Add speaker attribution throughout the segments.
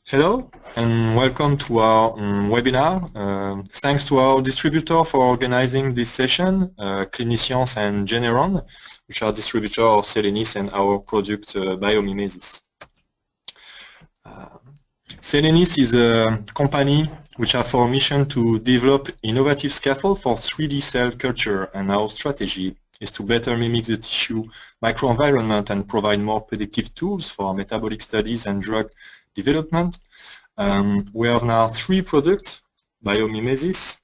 Speaker 1: Hello and welcome to our webinar. Thanks to our distributor for organizing this session, CliniSciences and Generon, which are distributors of CELENYS and our product BIOMIMESYS. CELENYS is a company which has for mission to develop innovative scaffold for 3D cell culture, and our strategy is to better mimic the tissue microenvironment and provide more predictive tools for metabolic studies and drug development. We have now 3 products: BIOMIMESYS,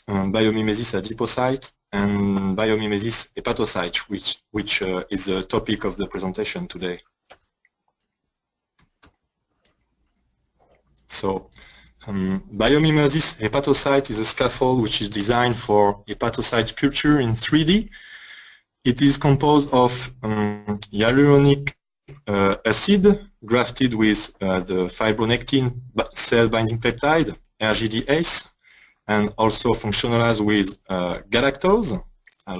Speaker 1: BIOMIMESYS Adipocyte, and BIOMIMESYS Hepatocyte, which is the topic of the presentation today. So, BIOMIMESYS Hepatocyte is a scaffold which is designed for hepatocyte culture in 3D. It is composed of hyaluronic acid grafted with the fibronectin cell binding peptide, RGD-ACE, and also functionalized with galactose. I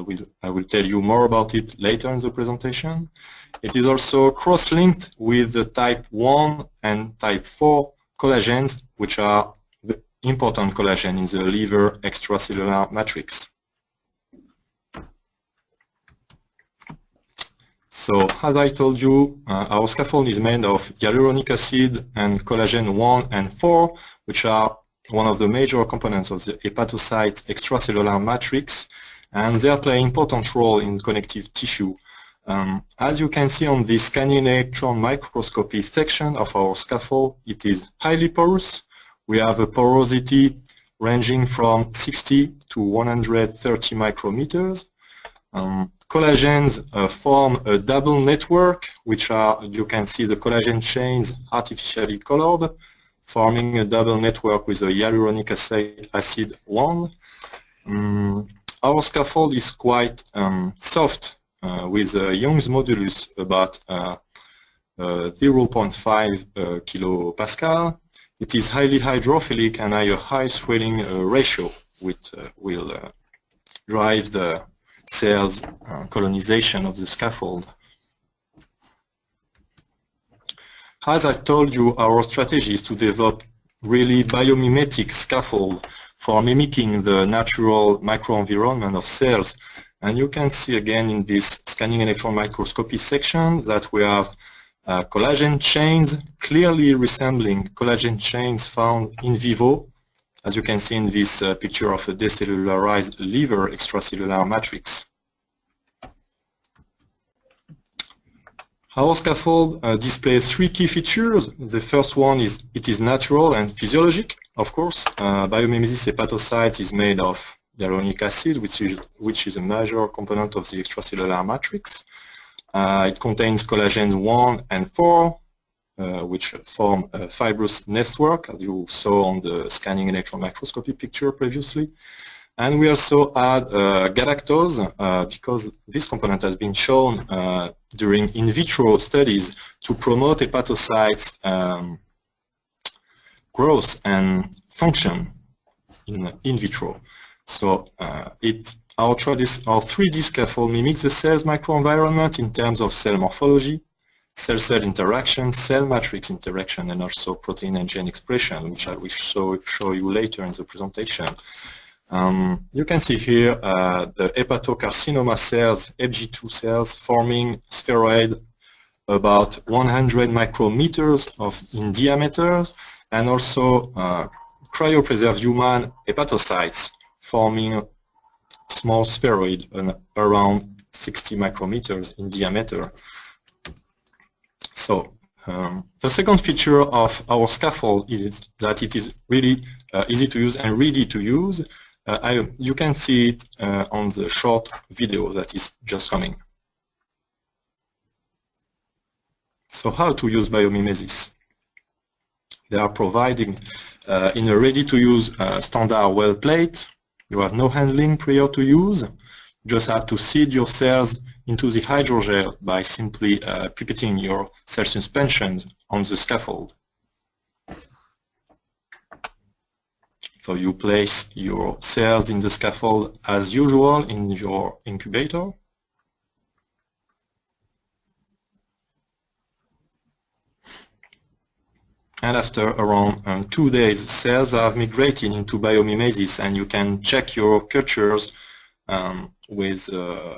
Speaker 1: will tell you more about it later in the presentation. It is also cross-linked with the type 1 and type 4 collagens, which are the important collagen in the liver extracellular matrix. So, as I told you, our scaffold is made of hyaluronic acid and collagen 1 and 4, which are one of the major components of the hepatocyte extracellular matrix, and they play an important role in connective tissue. As you can see on this scanning electron microscopy section of our scaffold, it is highly porous. We have a porosity ranging from 60 to 130 micrometers. Collagens form a double network, which are, you can see the collagen chains artificially colored, forming a double network with a hyaluronic acid 1. Our scaffold is quite soft, with a Young's modulus about 0.5 kilopascal. It is highly hydrophilic and has a high swelling ratio, which will drive the cells colonization of the scaffold. As I told you, our strategy is to develop really biomimetic scaffold for mimicking the natural microenvironment of cells. And you can see again in this scanning electron microscopy section that we have collagen chains clearly resembling collagen chains found in vivo, as you can see in this picture of a decellularized liver extracellular matrix. Our scaffold displays 3 key features. The first one is it is natural and physiologic, of course. BIOMIMESYS hepatocyte is made of hyaluronic acid, which is a major component of the extracellular matrix. It contains collagen 1 and 4, which form a fibrous network, as you saw on the scanning electron microscopy picture previously. And we also add galactose, because this component has been shown during in vitro studies to promote hepatocytes growth and function in vitro. So our 3D scaffold mimics the cell's microenvironment in terms of cell morphology, cell-cell interaction, cell matrix interaction, and also protein and gene expression, which I will show you later in the presentation. You can see here the hepatocarcinoma cells, FG2 cells, forming spheroid about 100 micrometers in diameter, and also cryopreserved human hepatocytes forming small spheroid around 60 micrometers in diameter. So the second feature of our scaffold is that it is really easy to use and ready to use. You can see it on the short video that is just coming. So how to use BIOMIMESYS? They are providing in a ready-to-use standard well plate. You have no handling prior to use. You just have to seed your cells into the hydrogel by simply pipetting your cell suspension on the scaffold. So you place your cells in the scaffold as usual in your incubator. And after around 2 days, cells have migrated into biomimesis, and you can check your cultures with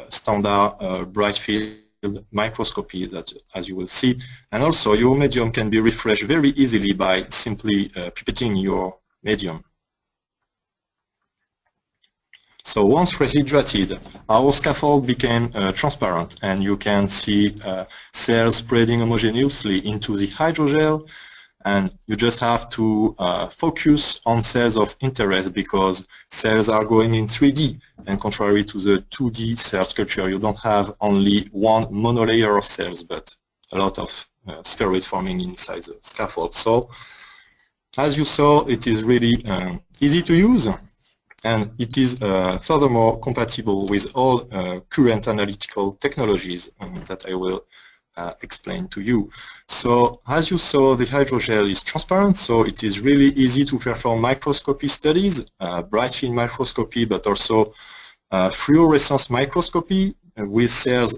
Speaker 1: standard bright field microscopy, that, as you will see. And also your medium can be refreshed very easily by simply pipetting your medium. So once rehydrated, our scaffold became transparent, and you can see cells spreading homogeneously into the hydrogel. And you just have to focus on cells of interest, because cells are going in 3D, and contrary to the 2D cell culture, you don't have only one monolayer of cells, but a lot of spheroid forming inside the scaffold. So, as you saw, it is really easy to use, and it is furthermore compatible with all current analytical technologies that I will explain to you. So as you saw, the hydrogel is transparent, so it is really easy to perform microscopy studies, bright field microscopy, but also fluorescence microscopy with cells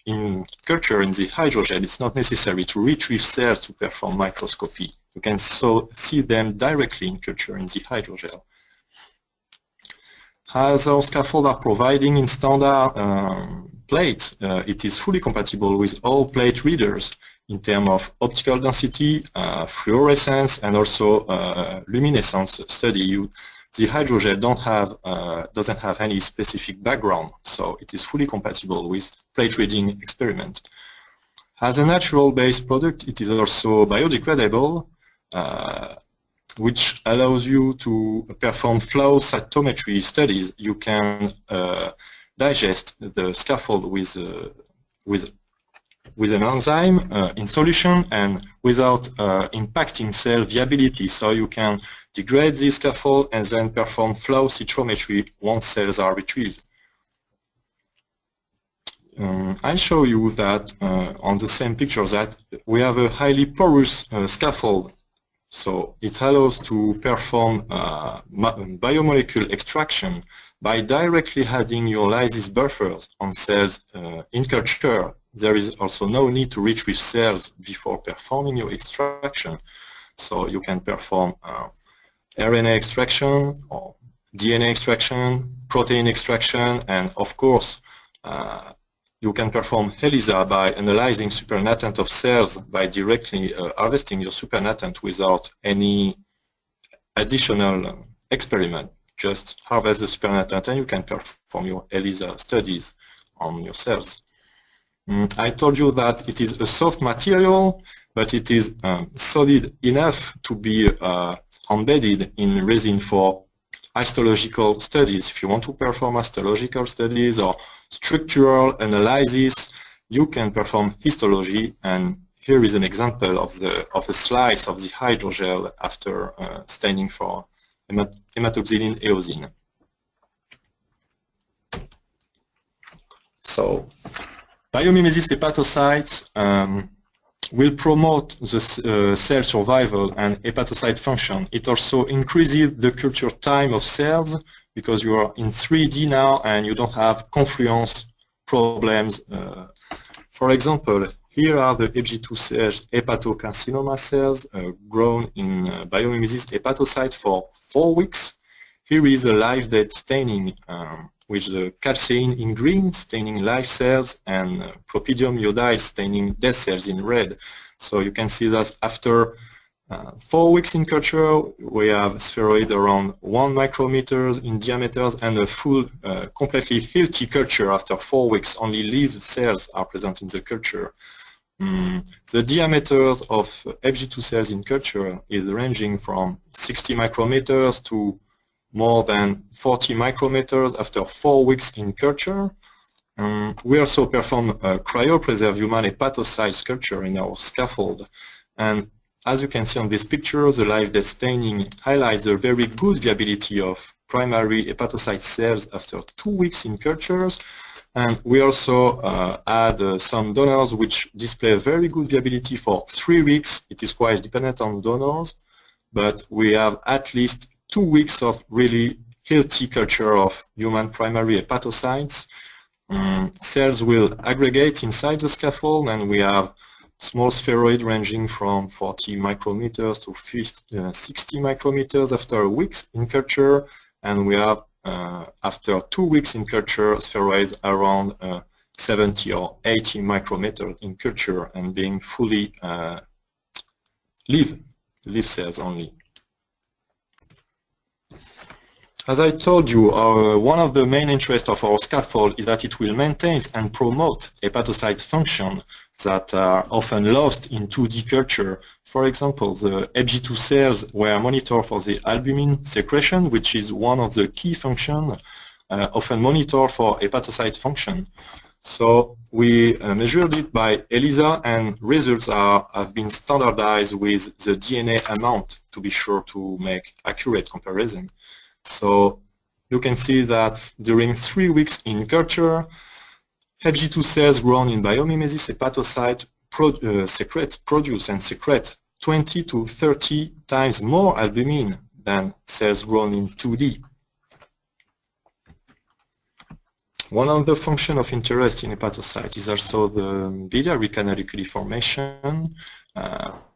Speaker 1: in culture in the hydrogel. It's not necessary to retrieve cells to perform microscopy. You can see them directly in culture in the hydrogel. As our scaffold are providing in standard plate, it is fully compatible with all plate readers in terms of optical density, fluorescence, and also luminescence study. The hydrogel doesn't have any specific background, so it is fully compatible with plate reading experiment. As a natural-based product, it is also biodegradable, which allows you to perform flow cytometry studies. You can digest the scaffold with an enzyme in solution and without impacting cell viability. So you can degrade the scaffold and then perform flow cytometry once cells are retrieved. I show you that on the same picture that we have a highly porous scaffold. So it allows to perform biomolecule extraction by directly adding your lysis buffers on cells in culture. There is also no need to retrieve cells before performing your extraction. So you can perform RNA extraction, or DNA extraction, protein extraction, and of course you can perform ELISA by analyzing supernatant of cells by directly harvesting your supernatant without any additional experiment. Just harvest the supernatant and you can perform your ELISA studies on your cells. I told you that it is a soft material, but it is solid enough to be embedded in resin for histological studies. If you want to perform histological studies or structural analysis, you can perform histology, and here is an example of a slice of the hydrogel after staining for hematoxylin eosin. So, biomimesis hepatocytes will promote the cell survival and hepatocyte function. It also increases the culture time of cells, because you are in 3D now and you don't have confluence problems. For example, here are the HG2 cells, hepatocarcinoma cells, grown in biomimesis hepatocyte for 4 weeks. Here is a live dead staining with the calcein in green, staining live cells, and propidium iodide staining dead cells in red. So you can see that after 4 weeks in culture, we have spheroid around 1 micrometer in diameter and a full, completely healthy culture after 4 weeks. Only live cells are present in the culture. The diameter of FG2 cells in culture is ranging from 60 micrometers to more than 40 micrometers after 4 weeks in culture. We also perform a cryopreserved human hepatocyte culture in our scaffold. And as you can see on this picture, the live dead staining highlights the very good viability of primary hepatocyte cells after 2 weeks in cultures. And we also add some donors which display very good viability for 3 weeks. It is quite dependent on donors, but we have at least 2 weeks of really healthy culture of human primary hepatocytes. Cells will aggregate inside the scaffold, and we have small spheroid ranging from 40 micrometers to 60 micrometers after a week in culture, and we have after 2 weeks in culture spheroids around 70 or 80 micrometers in culture and being fully live cells only. As I told you, one of the main interests of our scaffold is that it will maintain and promote hepatocyte function that are often lost in 2D culture. For example, the HG2 cells were monitored for the albumin secretion, which is one of the key functions often monitored for hepatocyte function. So we measured it by ELISA, and results have been standardized with the DNA amount to be sure to make accurate comparison. So you can see that during 3 weeks in culture, HG2 cells grown in biomimesis hepatocyte produce and secrete 20 to 30 times more albumin than cells grown in 2D. One of the functions of interest in hepatocyte is also the biliary canaliculi formation.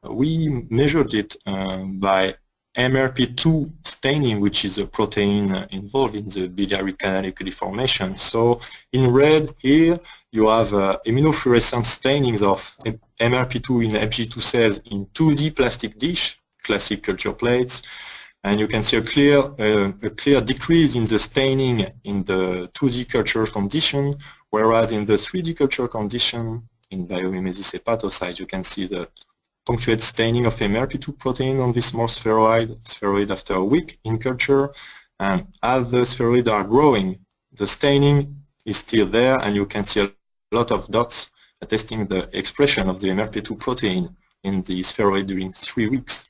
Speaker 1: We measured it by MRP2 staining, which is a protein involved in the biliary canaliculi formation. So in red here you have immunofluorescent stainings of MRP2 in HG2 cells in 2D plastic dish, classic culture plates, and you can see a clear decrease in the staining in the 2D culture condition, whereas in the 3D culture condition in biomimesis hepatocyte you can see the punctuate staining of MRP2 protein on this small spheroid after a week in culture, and as the spheroids are growing, the staining is still there, and you can see a lot of dots attesting the expression of the MRP2 protein in the spheroid during 3 weeks.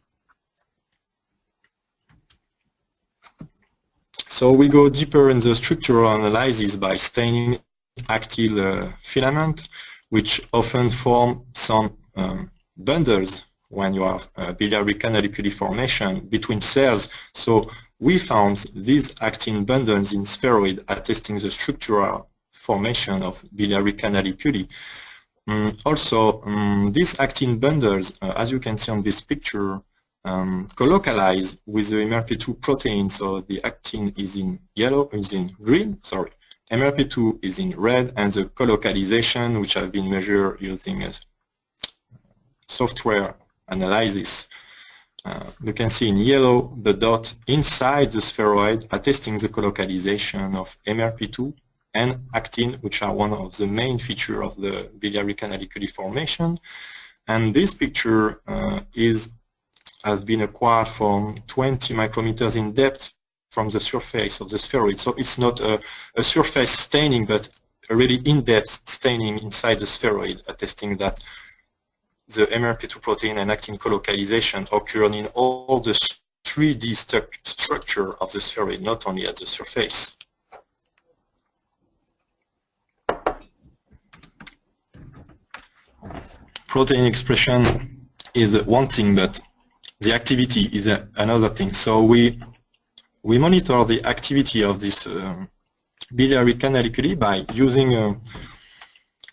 Speaker 1: So we go deeper in the structural analysis by staining actyl filament, which often form some bundles when you have biliary canaliculi formation between cells. So we found these actin bundles in spheroid attesting the structural formation of biliary canaliculi. Also, these actin bundles, as you can see on this picture, colocalize with the MRP2 protein. So the actin is in yellow, is in green, sorry. MRP2 is in red, and the colocalization, which have been measured using a software analysis. You can see in yellow the dot inside the spheroid attesting the colocalization of MRP2 and actin, which are one of the main features of the biliary canaliculi formation. And this picture has been acquired from 20 micrometers in depth from the surface of the spheroid. So it's not a surface staining, but a really in-depth staining inside the spheroid, attesting that the MRP2 protein and actin colocalization occurred in all the 3D structure of the spheroid, not only at the surface. Protein expression is one thing, but the activity is another thing. So we monitor the activity of this biliary canaliculi by using a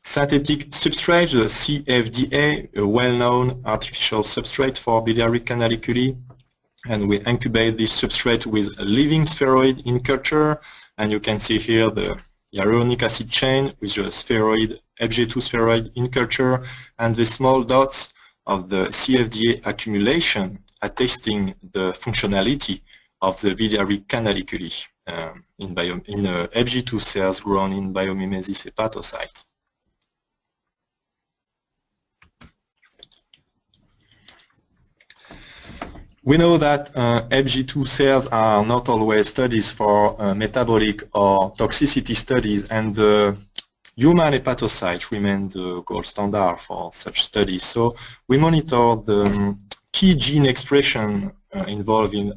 Speaker 1: synthetic substrate, the CFDA, a well-known artificial substrate for biliary canaliculi, and we incubate this substrate with a living spheroid in culture, and you can see here the hyaluronic acid chain with the spheroid, HG2 spheroid in culture, and the small dots of the CFDA accumulation attesting the functionality of the biliary canaliculi in HG2 cells grown in biomimesis hepatocyte. We know that HG2 cells are not always studies for metabolic or toxicity studies, and the human hepatocyte remains the gold standard for such studies. So we monitor the key gene expression involved in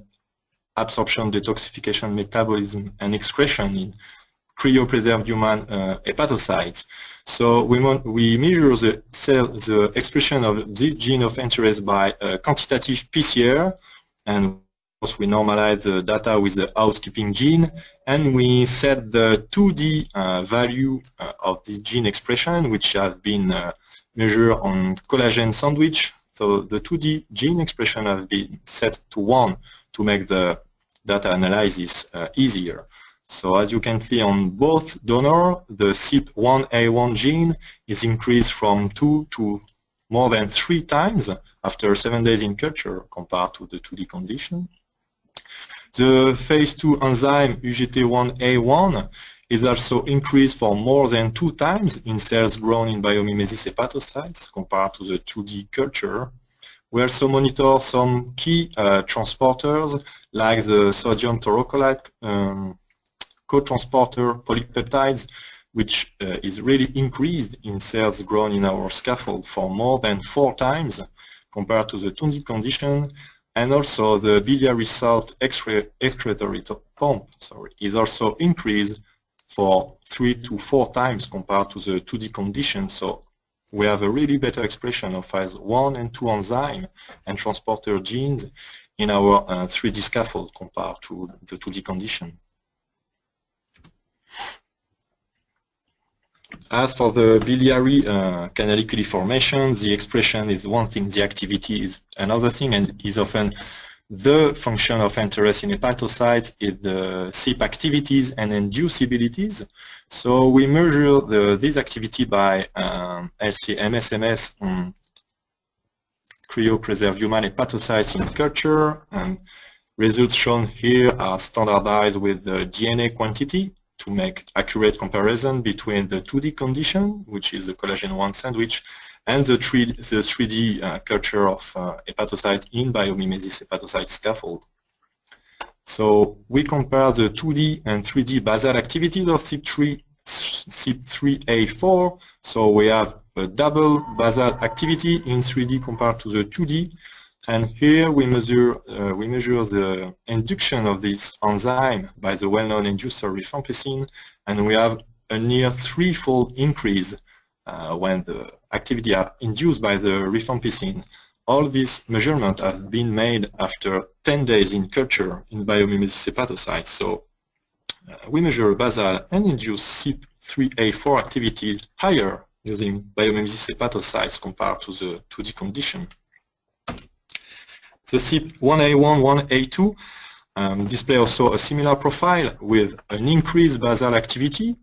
Speaker 1: absorption, detoxification, metabolism, and excretion in cryopreserved human hepatocytes. So we measure the expression of this gene of interest by quantitative PCR, and of course we normalize the data with the housekeeping gene, and we set the 2D value of this gene expression, which have been measure on collagen sandwich. So the 2D gene expression has been set to 1 to make the data analysis easier. So as you can see on both donor, the CYP1A1 gene is increased from 2 to more than 3 times after 7 days in culture compared to the 2D condition. The phase 2 enzyme UGT1A1 is also increased for more than 2 times in cells grown in biomimesis hepatocytes compared to the 2D culture. We also monitor some key transporters like the sodium taurocolate co-transporter polypeptides, which is really increased in cells grown in our scaffold for more than 4 times compared to the 2D condition, and also the biliary salt excretory pump is also increased for 3 to 4 times compared to the 2D condition. So we have a really better expression of phase 1 and 2 enzyme and transporter genes in our 3D scaffold compared to the 2D condition. As for the biliary canaliculi formation, the expression is one thing, the activity is another thing, and is often the function of interest in hepatocytes is the CYP activities and inducibilities. So we measure this activity by LC-MSMS on cryopreserved human hepatocytes in culture, and results shown here are standardized with the DNA quantity to make accurate comparison between the 2D condition, which is the collagen 1 sandwich, and the 3D culture of hepatocyte in biomimesis hepatocyte scaffold. So we compare the 2D and 3D basal activities of CYP3A4. So we have a double basal activity in 3D compared to the 2D. And here we measure the induction of this enzyme by the well-known inducer rifampicin, and we have a near 3-fold increase when the activity are induced by the rifampicin. All these measurements have been made after 10 days in culture in biomimesis hepatocytes. So we measure basal and induced CYP3A4 activities higher using biomimesis hepatocytes compared to the 2D condition. The CYP1A1, 1A2 display also a similar profile with an increased basal activity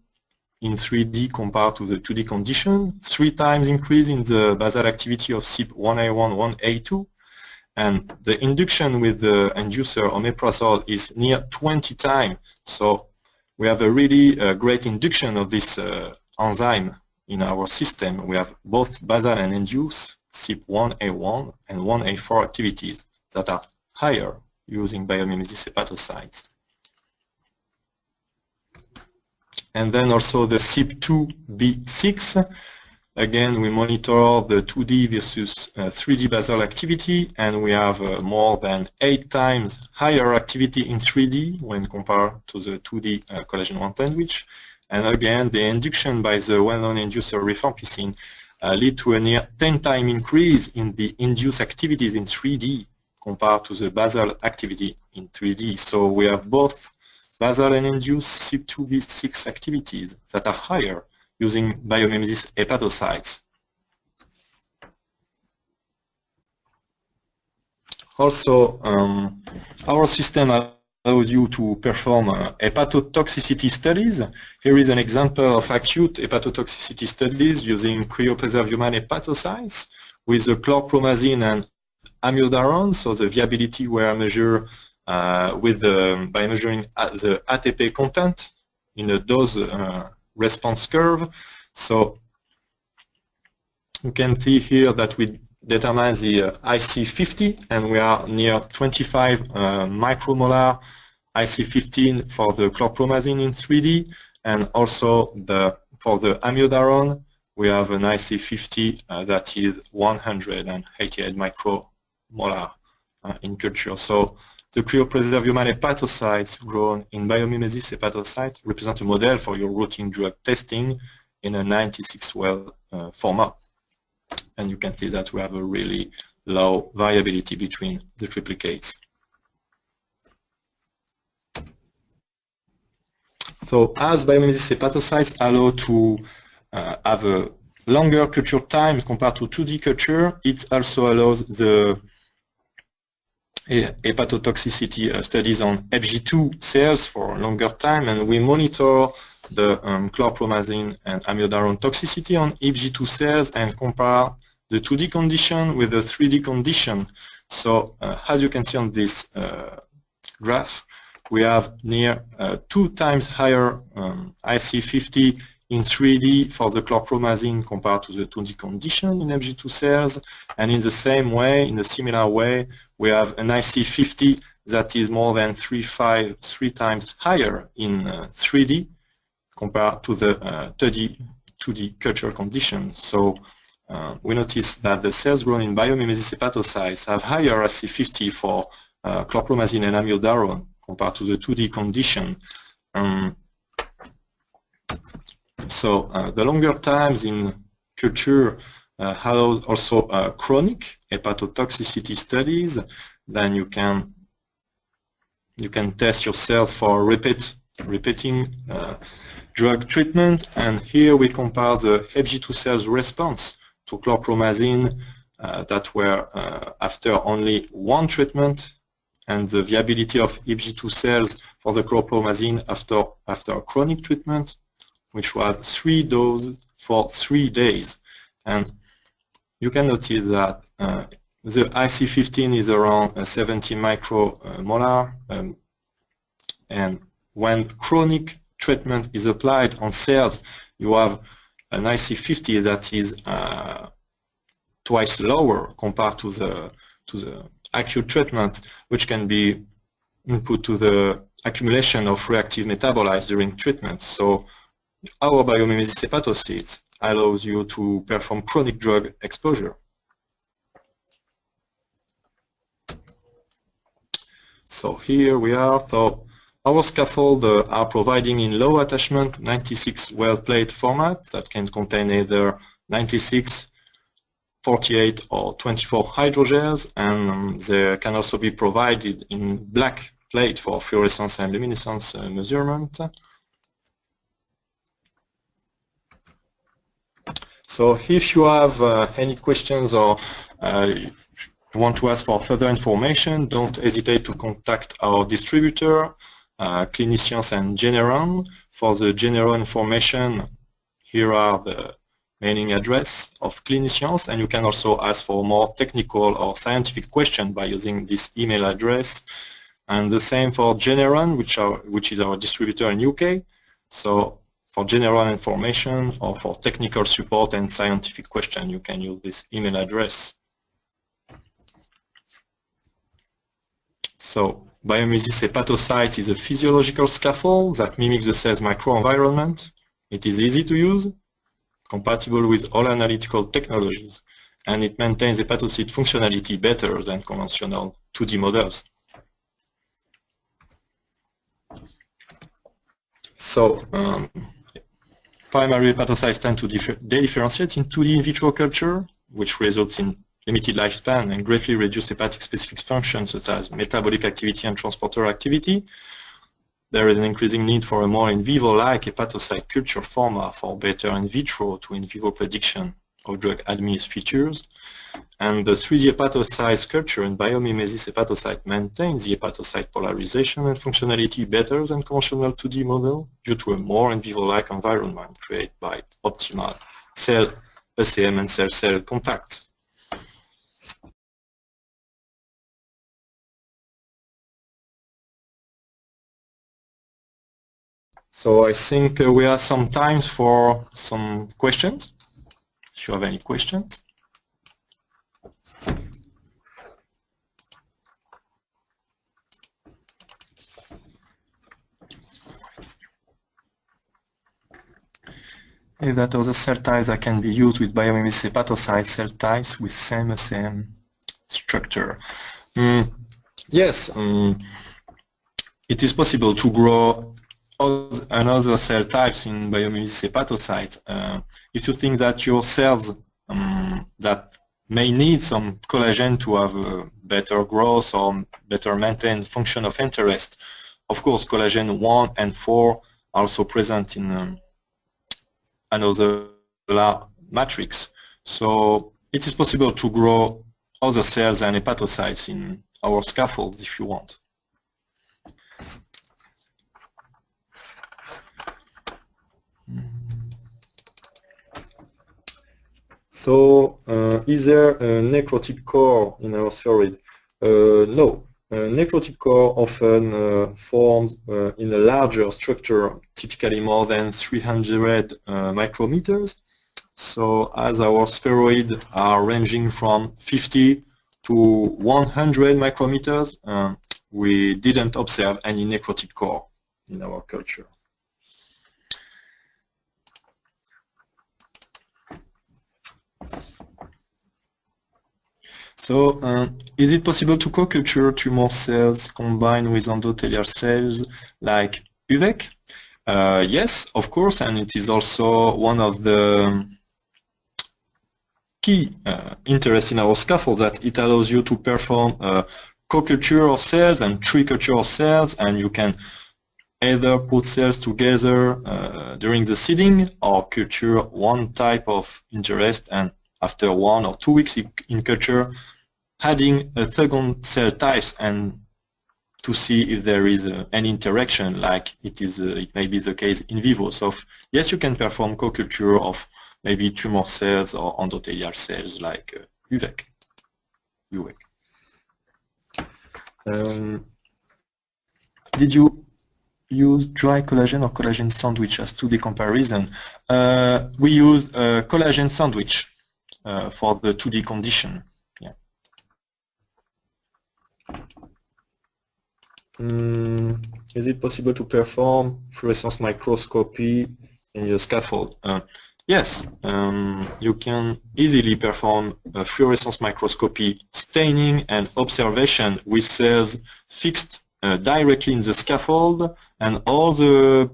Speaker 1: in 3D compared to the 2D condition, 3 times increase in the basal activity of CYP1A1, 1A2, and the induction with the inducer omeprazole is near 20 times. So we have a really great induction of this enzyme in our system. We have both basal and induced CYP1A1 and 1A4 activities that are higher using biomimesis hepatocytes. And then also the CYP2B6. Again, we monitor the 2D versus 3D basal activity, and we have more than 8 times higher activity in 3D when compared to the 2D collagen 1 sandwich. And again, the induction by the well-known inducer rifampicin lead to a near 10-time increase in the induced activities in 3D compared to the basal activity in 3D. So we have both basal and induced CYP2B6 activities that are higher using biomimesis hepatocytes. Also, our system allows you to perform hepatotoxicity studies. Here is an example of acute hepatotoxicity studies using cryopreserved human hepatocytes with the chlorpromazine and amiodarone. So the viability were measured by measuring the ATP content in a dose response curve. So you can see here that we determine the IC50, and we are near 25 micromolar IC15 for the chlorpromazine in 3D, and also for the amiodarone we have an IC50 that is 188 micromolar in culture. So the cryopreserved human hepatocytes grown in biomimesis hepatocyte represent a model for your routine drug testing in a 96-well format. And you can see that we have a really low variability between the triplicates. So as biomimesis hepatocytes allow to have a longer culture time compared to 2D culture, it also allows the hepatotoxicity studies on FG2 cells for longer time, and we monitor the chlorpromazine and amiodarone toxicity on FG2 cells and compare the 2D condition with the 3D condition. So as you can see on this graph, we have near 2 times higher IC50 in 3D for the chlorpromazine compared to the 2D condition in FG2 cells, and in the same way, in a similar way, we have an IC50 that is more than 3 times higher in 3D compared to the 2D culture condition. So we notice that the cells grown in biomimesis hepatocytes have higher IC50 for chlorpromazine and amiodarone compared to the 2D condition. So the longer times in culture allows also chronic hepatotoxicity studies. Then you can test yourself for repeating drug treatment. And here we compare the FG2 cells response to chlorpromazine that were after only 1 treatment, and the viability of FG2 cells for the chlorpromazine after chronic treatment, which was 3 doses for 3 days. And you can notice that the IC15 is around 70 micromolar, and when chronic treatment is applied on cells, you have an IC50 that is twice lower compared to the acute treatment, which can be input to the accumulation of reactive metabolites during treatment. So our biomimesis hepatocytes allows you to perform chronic drug exposure. So here we are. So our scaffold are providing in low attachment 96 well plate format that can contain either 96, 48 or 24 hydrogels, and they can also be provided in black plate for fluorescence and luminescence measurement. So if you have any questions or want to ask for further information, don't hesitate to contact our distributor, CliniSciences and Generon. For the general information, here are the mailing address of CliniSciences, and you can also ask for more technical or scientific questions by using this email address. And the same for Generon, which is our distributor in UK. So for general information or for technical support and scientific questions, you can use this email address. So biomimesis hepatocyte is a physiological scaffold that mimics the cell's microenvironment. It is easy to use, compatible with all analytical technologies, and it maintains hepatocyte functionality better than conventional 2D models. So primary hepatocytes tend to differentiate in 2D in vitro culture, which results in limited lifespan and greatly reduced hepatic specific functions such as metabolic activity and transporter activity. There is an increasing need for a more in vivo-like hepatocyte culture format for better in vitro to in vivo prediction of drug ADME's features. And the 3D hepatocyte culture in biomimesis hepatocyte maintains the hepatocyte polarization and functionality better than conventional 2D model due to a more in vivo-like environment created by optimal cell ACM and cell-cell contact. So I think we have some time for some questions, if you have any questions. That other cell types that can be used with biomimesis hepatocyte cell types with same structure. Yes, it is possible to grow another cell types in biomimesis hepatocyte. If you think that your cells that may need some collagen to have a better growth or better maintained function of interest, of course collagen 1 and 4 are also present in another matrix. So it is possible to grow other cells and hepatocytes in our scaffolds if you want. So, is there a necrotic core in our spheroid? No. Necrotic core often forms in a larger structure, typically more than 300 micrometers. So, as our spheroids are ranging from 50 to 100 micrometers, we didn't observe any necrotic core in our culture. So, is it possible to co-culture tumor cells combined with endothelial cells like UVEC? Yes, of course, and it is also one of the key interests in our scaffold, that it allows you to perform co-culture of cells and tri-culture of cells, and you can either put cells together during the seeding or culture one type of interest, and after 1 or 2 weeks in culture, adding a second cell types and to see if there is any interaction, like it may be the case in vivo. So yes, you can perform co-culture of maybe tumor cells or endothelial cells like UVEC. Did you use dry collagen or collagen sandwich as 2D comparison? We use a collagen sandwich for the 2D condition. Yeah. Is it possible to perform fluorescence microscopy in your scaffold? Yes, you can easily perform fluorescence microscopy staining and observation with cells fixed directly in the scaffold, and all the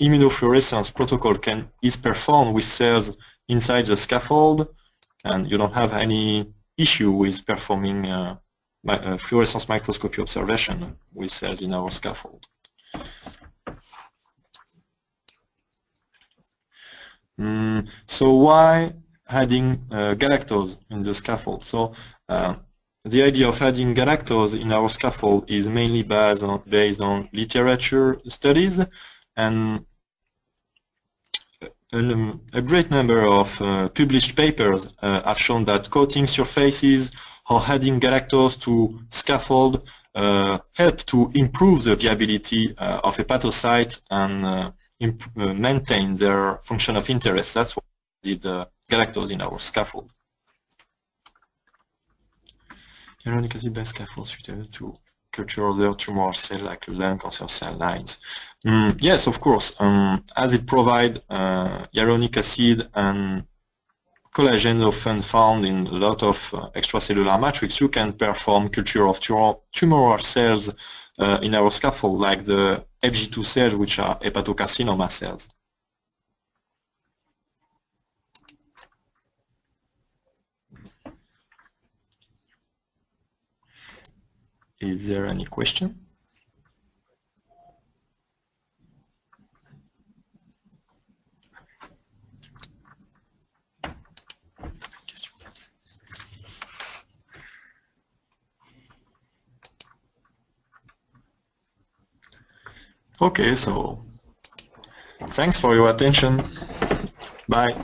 Speaker 1: immunofluorescence protocol is performed with cells inside the scaffold, and you don't have any issue with performing fluorescence microscopy observation with cells in our scaffold. So why adding galactose in the scaffold? So the idea of adding galactose in our scaffold is mainly based on literature studies, and a great number of published papers have shown that coating surfaces or adding galactose to scaffold help to improve the viability of hepatocytes and maintain their function of interest. That's why we did galactose in our scaffold. Hyaluronic acid-based scaffold suited to culture other tumor cells like lung cancer cell lines. Yes, of course, as it provides hyaluronic acid and collagen often found in a lot of extracellular matrix, you can perform culture of tumoral cells in our scaffold, like the FG2 cells, which are hepatocarcinoma cells. Is there any question? Okay, so thanks for your attention. Bye.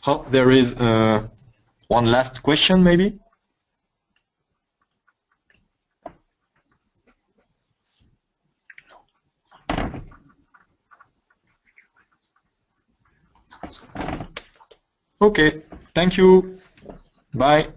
Speaker 1: Oh, there is one last question, maybe? Okay, thank you. Bye.